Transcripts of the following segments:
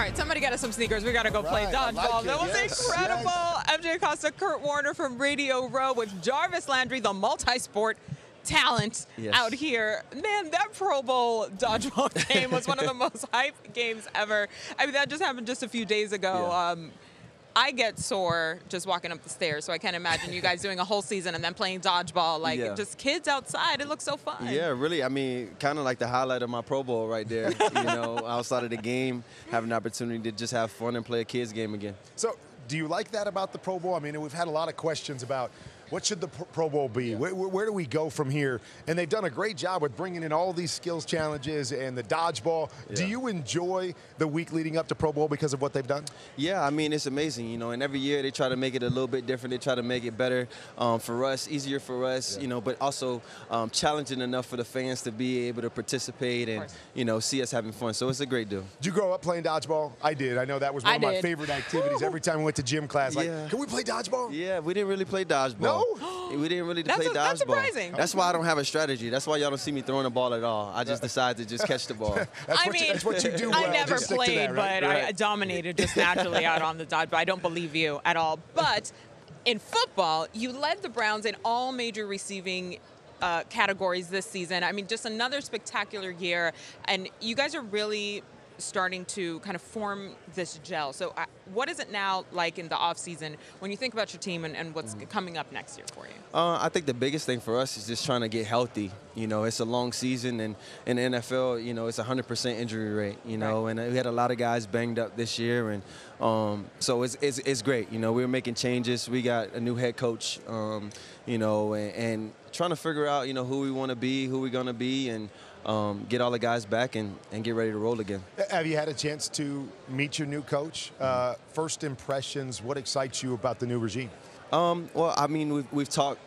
All right, somebody get us some sneakers. We got to go play dodgeball. That was incredible. Yes. MJ Acosta, Kurt Warner from Radio Row with Jarvis Landry, the multi-sport talent out here. Man, that Pro Bowl dodgeball game was one of the most hype games ever. I mean, that just happened just a few days ago. Yeah. I get sore just walking up the stairs, so I can't imagine you guys doing a whole season and then playing dodgeball. Like, just kids outside. It looks so fun. Yeah, really. I mean, kind of like the highlight of my Pro Bowl right there. You know, outside of the game, having an opportunity to just have fun and play a kids game again. So, do you like that about the Pro Bowl? I mean, we've had a lot of questions about what should the Pro Bowl be? Yeah. Where do we go from here? And they've done a great job with bringing in all these skills challenges and the dodgeball. Yeah. Do you enjoy the week leading up to Pro Bowl because of what they've done? Yeah, I mean, it's amazing, you know, and every year they try to make it a little bit different. They try to make it better for us, easier for us, you know, but also challenging enough for the fans to be able to participate and, you know, see us having fun. So it's a great deal. Did you grow up playing dodgeball? I did. I know that was one of my favorite activities. Every time we went to gym class, like, can we play dodgeball? Yeah, we didn't really play dodgeball. No? We didn't really play dodgeball. That's surprising. That's why I don't have a strategy. That's why y'all don't see me throwing the ball at all. I just decide to just catch the ball. That's what you do. I never played, but I dominated just naturally out on the dodgeball. I don't believe you at all. But in football, you led the Browns in all major receiving categories this season. I mean, just another spectacular year. And you guys are really starting to kind of form this gel. So what is it now like in the offseason when you think about your team and what's coming up next year for you? I think the biggest thing for us is just trying to get healthy. You know, it's a long season, and in the NFL, you know, it's 100% injury rate, you know, and we had a lot of guys banged up this year, and so it's great. You know, we're making changes. We got a new head coach, you know, and trying to figure out, you know, who we want to be, who we're going to be, and get all the guys back and get ready to roll again. Have you had a chance to meet your new coach? First impressions, what excites you about the new regime? Well, I mean, we've talked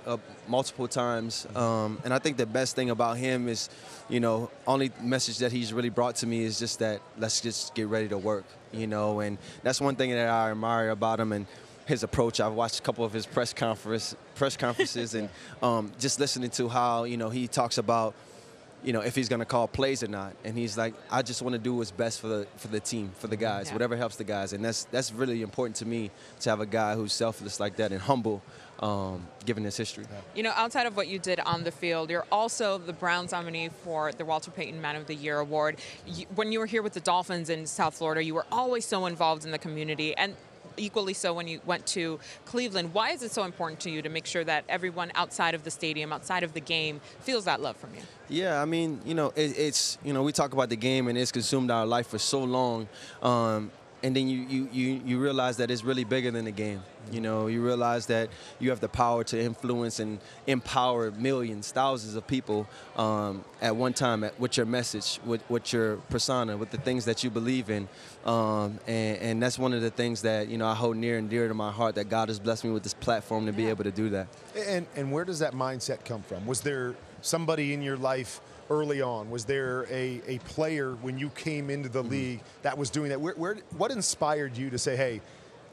multiple times, and I think the best thing about him is, you know, only message that he's really brought to me is just that let's just get ready to work, you know, and that's one thing that I admire about him and his approach. I've watched a couple of his press conferences and just listening to how, you know, he talks about, you know, if he's going to call plays or not. And he's like, I just want to do what's best for the team, for the guys, whatever helps the guys. And that's really important to me, to have a guy who's selfless like that and humble, given his history. You know, outside of what you did on the field, you're also the Browns nominee for the Walter Payton Man of the Year award. When you were here with the Dolphins in South Florida, you were always so involved in the community, and equally so when you went to Cleveland. Why is it so important to you to make sure that everyone outside of the stadium, outside of the game, feels that love from you? Yeah, I mean, you know, it's, you know, we talk about the game and it's consumed our life for so long, and then you realize that it's really bigger than the game. You know, you realize that you have the power to influence and empower millions, thousands of people at one time with your message, with your persona, with the things that you believe in. And that's one of the things that, you know, I hold near and dear to my heart, that God has blessed me with this platform to be able to do that. And where does that mindset come from? Was there somebody in your life early on? Was there a player when you came into the league that was doing that? What inspired you to say, hey,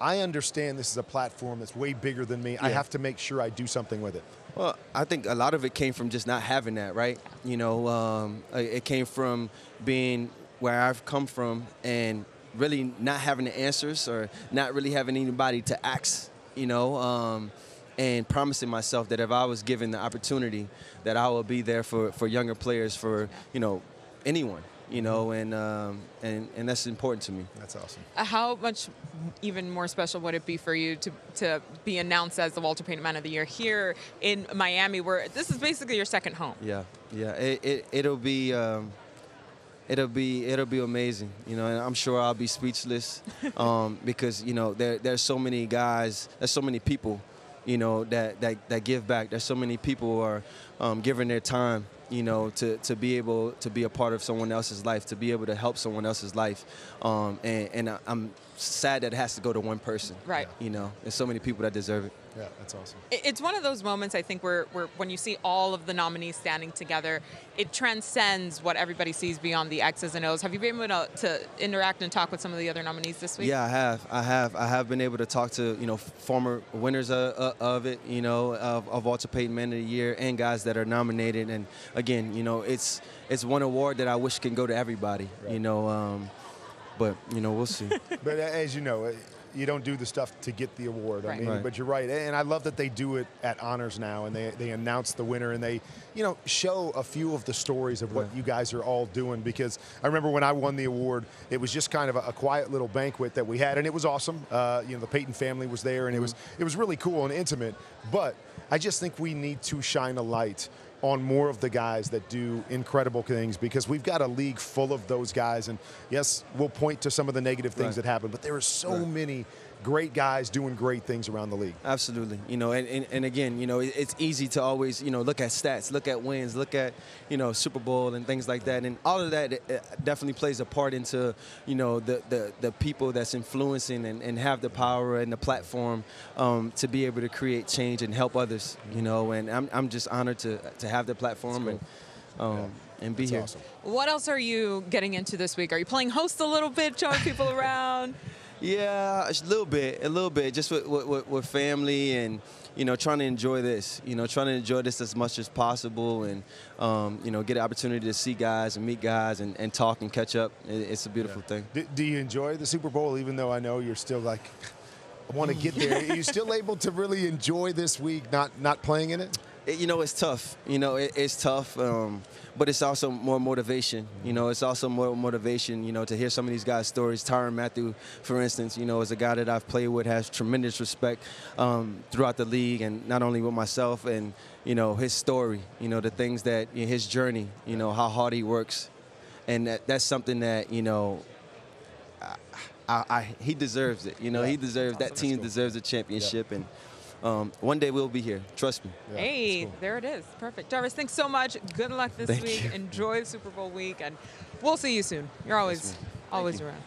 I understand this is a platform that's way bigger than me. I have to make sure I do something with it. Well, I think a lot of it came from just not having that, right? You know, it came from being where I've come from and really not having the answers or not really having anybody to ask, you know, and promising myself that if I was given the opportunity, that I will be there for younger players, for, you know, anyone. You know, and that's important to me. That's awesome. How much even more special would it be for you to be announced as the Walter Payton Man of the Year here in Miami, where this is basically your second home? Yeah. It'll be amazing. You know, and I'm sure I'll be speechless because, you know, there's so many guys, there's so many people, you know, that give back. There's so many people who are giving their time, you know, to be able to be a part of someone else's life, to be able to help someone else's life. And I'm sad that it has to go to one person. Right. You know, there's so many people that deserve it. Yeah, that's awesome. It's one of those moments, I think, where when you see all of the nominees standing together, it transcends what everybody sees beyond the X's and O's. Have you been able to interact and talk with some of the other nominees this week? Yeah, I have been able to talk to, you know, former winners of it, you know, of Walter Payton Man of the Year, and guys that are nominated. And again, you know, it's one award that I wish can go to everybody. Right. You know, But, you know, we'll see. But as you know, you don't do the stuff to get the award. Right. I mean, but you're right. And I love that they do it at honors now, and they announce the winner, and they, you know, show a few of the stories of what you guys are all doing. Because I remember when I won the award, it was just kind of a quiet little banquet that we had, and it was awesome. You know, the Payton family was there, and it was really cool and intimate. But I just think we need to shine a light on more of the guys that do incredible things, because we've got a league full of those guys. And yes, we'll point to some of the negative things that happen, but there are so many great guys doing great things around the league. Absolutely. You know, and again, you know, it's easy to always, you know, look at stats, look at wins, look at, you know, Super Bowl and things like that. And all of that definitely plays a part into, you know, the people that's influencing and have the power and the platform to be able to create change and help others, you know. And I'm just honored to have the platform and be here. Awesome. What else are you getting into this week? Are you playing host a little bit, showing people around? Yeah, a little bit, just with family and, you know, trying to enjoy this, as much as possible, and, you know, get an opportunity to see guys and meet guys and talk and catch up. It's a beautiful thing. Do you enjoy the Super Bowl, even though I know you're still like, I want to get there? Are you still able to really enjoy this week, not playing in it? You know, it's tough. You know, it's tough, but it's also more motivation. You know, it's also more motivation, you know, to hear some of these guys' stories. Tyrann Mathieu, for instance, you know, is a guy that I've played with, has tremendous respect throughout the league, and not only with myself, and, you know, his story, you know, the things that, you know, his journey, you know, how hard he works. And that's something that, you know, he deserves it. You know, he deserves, that team deserves a championship. And one day we'll be here. Trust me. Yeah, hey, cool. There it is. Perfect. Jarvis, thanks so much. Good luck this week. You. Enjoy Super Bowl week, and we'll see you soon. You're always around.